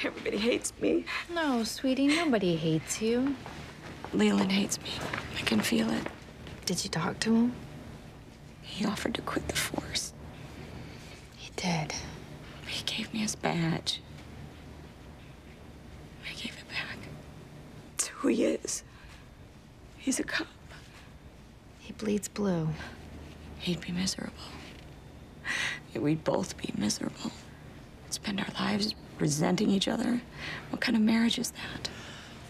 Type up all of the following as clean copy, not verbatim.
Everybody hates me. No, sweetie, nobody hates you. Leland hates me. I can feel it. Did you talk to him? He offered to quit the force. He did. He gave me his badge. I gave it back. It's who he is. He's a cop. He bleeds blue. He'd be miserable. We'd both be miserable. Spend our lives resenting each other. What kind of marriage is that?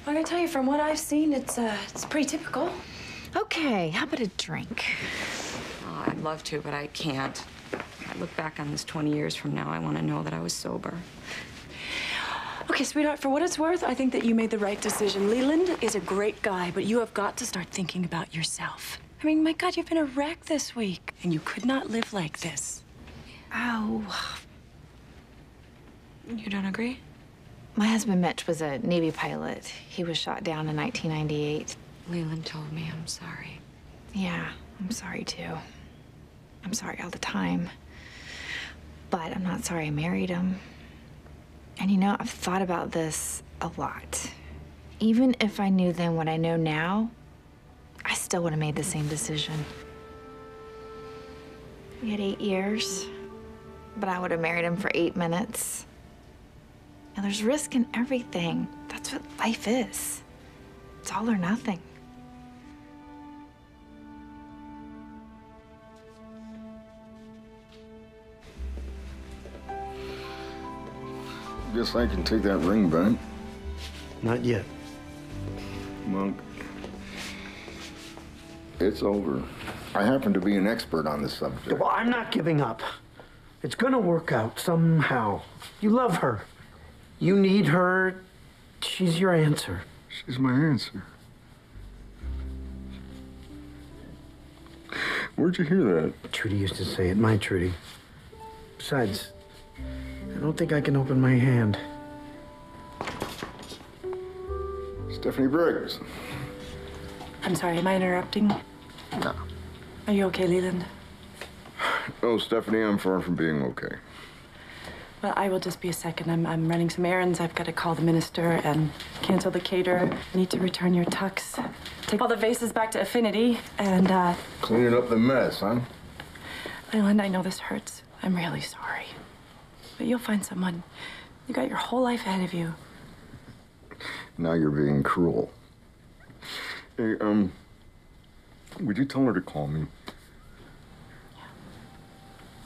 I gotta tell you, from what I've seen, it's pretty typical. Okay, how about a drink? Oh, I'd love to, but I can't. I look back on this 20 years from now, I want to know that I was sober. Okay, sweetheart, for what it's worth, I think that you made the right decision. Leland is a great guy, but you have got to start thinking about yourself. I mean, my God, you've been a wreck this week, and you could not live like this. Ow. You don't agree? My husband Mitch was a Navy pilot. He was shot down in 1998. Leland told me. I'm sorry. Yeah, I'm sorry too. I'm sorry all the time. But I'm not sorry I married him. And you know, I've thought about this a lot. Even if I knew then what I know now, I still would have made the same decision. We had 8 years, but I would have married him for 8 minutes. Now, there's risk in everything. That's what life is. It's all or nothing. Guess I can take that ring back. Not yet. Monk, it's over. I happen to be an expert on this subject. Well, I'm not giving up. It's gonna work out somehow. You love her. You need her. She's your answer. She's my answer. Where'd you hear that? Trudy used to say it, my Trudy. Besides, I don't think I can open my hand. Stephanie Briggs. I'm sorry, am I interrupting? No. Are you okay, Leland? Oh, Stephanie, I'm far from being okay. Well, I will just be a second. I'm running some errands. I've got to call the minister and cancel the caterer. I need to return your tux. Take all the vases back to Affinity and, Cleaning up the mess, huh? Leland, I know this hurts. I'm really sorry. But you'll find someone. You got your whole life ahead of you. Now you're being cruel. Hey, would you tell her to call me? Yeah,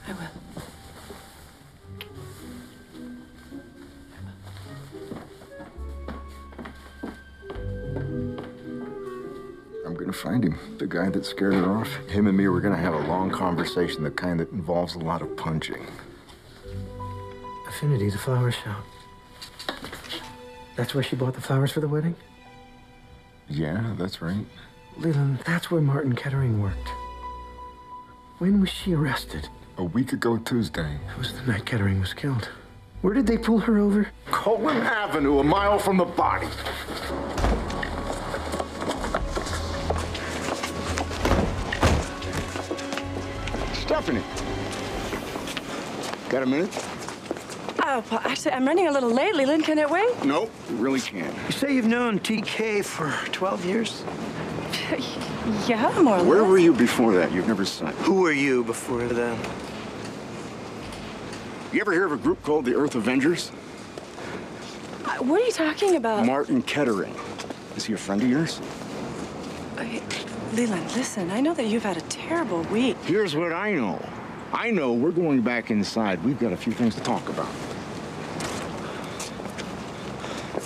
I will. I'm gonna find him, the guy that scared her off. Him and me were gonna have a long conversation, the kind that involves a lot of punching. Affinity's a flower shop. That's where she bought the flowers for the wedding? Yeah, that's right. Leland, that's where Martin Kettering worked. When was she arrested? A week ago Tuesday. It was the night Kettering was killed. Where did they pull her over? Colin Avenue, a mile from the body. Stephanie. Got a minute? Well, actually, I'm running a little late, Leland. Can it wait? No, you really can't. You say you've known TK for 12 years? Yeah, more or less. Where were you before that? You've never seen. Who were you before that? You ever hear of a group called the Earth Avengers? What are you talking about? Martin Kettering. Is he a friend of yours? Okay, Leland, listen. I know that you've had a terrible week. Here's what I know. I know we're going back inside. We've got a few things to talk about.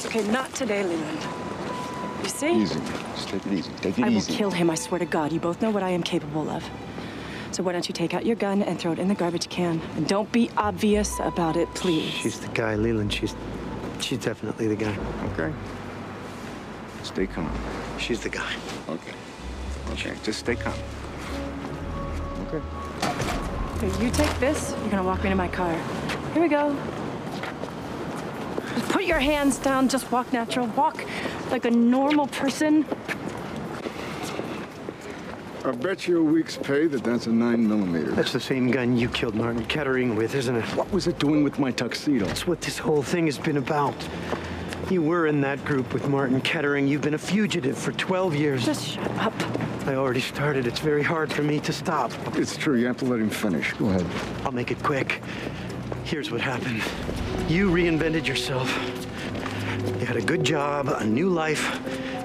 Okay, not today, Leland. You see? Easy. Just take it easy. Take it easy. I will kill him, I swear to God. You both know what I am capable of. So why don't you take out your gun and throw it in the garbage can? And don't be obvious about it, please. She's the guy, Leland. She's definitely the guy. Okay. Stay calm. She's the guy. Okay. Okay, just stay calm. Okay. Okay, you take this. You're gonna walk me to my car. Here we go. Just put your hands down. Just walk natural. Walk like a normal person. I bet you a week's pay that's a 9mm. That's the same gun you killed Martin Kettering with, isn't it? What was it doing with my tuxedo? That's what this whole thing has been about. You were in that group with Martin Kettering. You've been a fugitive for 12 years. Just shut up. I already started. It's very hard for me to stop. It's true. You have to let him finish. Go ahead. I'll make it quick. Here's what happened. You reinvented yourself. You had a good job, a new life,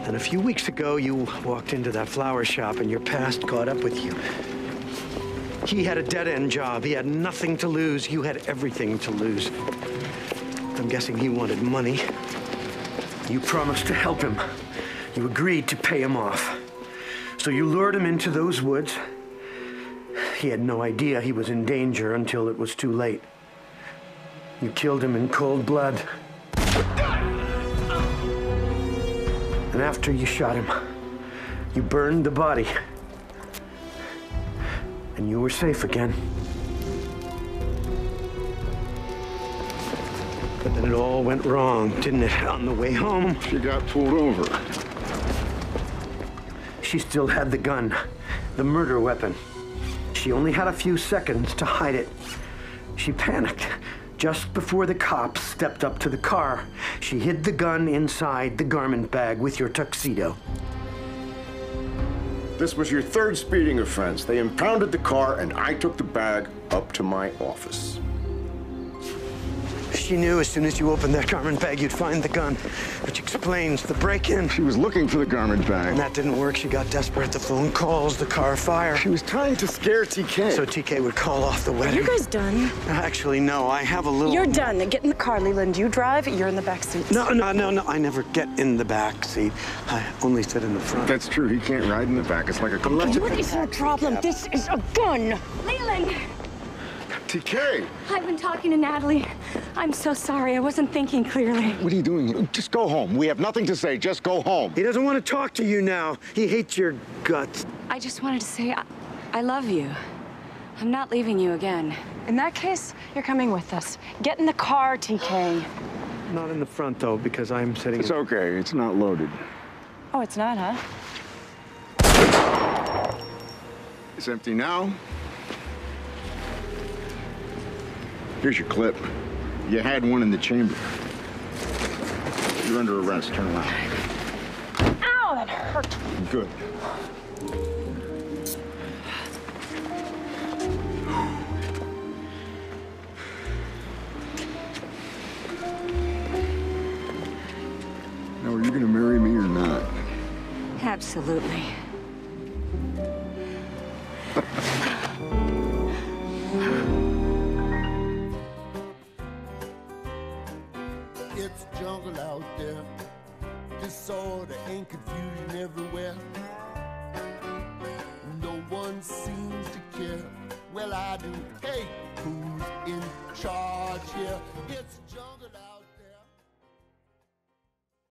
and a few weeks ago, you walked into that flower shop and your past caught up with you. He had a dead-end job. He had nothing to lose. You had everything to lose. I'm guessing he wanted money. You promised to help him. You agreed to pay him off. So you lured him into those woods. He had no idea he was in danger until it was too late. You killed him in cold blood. And after you shot him, you burned the body. And you were safe again. But then it all went wrong, didn't it? On the way home, She got pulled over. she still had the gun, the murder weapon. She only had a few seconds to hide it. She panicked. Just before the cops stepped up to the car, she hid the gun inside the garment bag with your tuxedo. This was your third speeding offense. They impounded the car, and I took the bag up to my office. She knew as soon as you opened that garment bag, you'd find the gun, which explains the break-in. She was looking for the garment bag. And that didn't work. She got desperate. The phone calls, the car fire. She was trying to scare TK. So TK would call off the Are wedding. you guys done? Actually, no. I have a little... You're done. Get in the car, Leland. You drive. You're in the back seat. No. I never get in the back seat. I only sit in the front. That's true. He can't ride in the back. It's like a collective. What is your problem? This is a gun. Leland! TK! I've been talking to Natalie. I'm so sorry. I wasn't thinking clearly. What are you doing here? Just go home. We have nothing to say. Just go home. He doesn't want to talk to you now. He hates your guts. I just wanted to say I love you. I'm not leaving you again. In that case, you're coming with us. Get in the car, TK. Not in the front, though, because I'm sitting... It's okay. It's not loaded. Oh, it's not, huh? It's empty now. Here's your clip. You had one in the chamber. You're under arrest. Turn around. Ow, that hurt. Good. Now, are you going to marry me or not? Absolutely. It's jungle out there, disorder and confusion everywhere. No one seems to care. Well, I do. Hey, who's in charge here? It's jungle out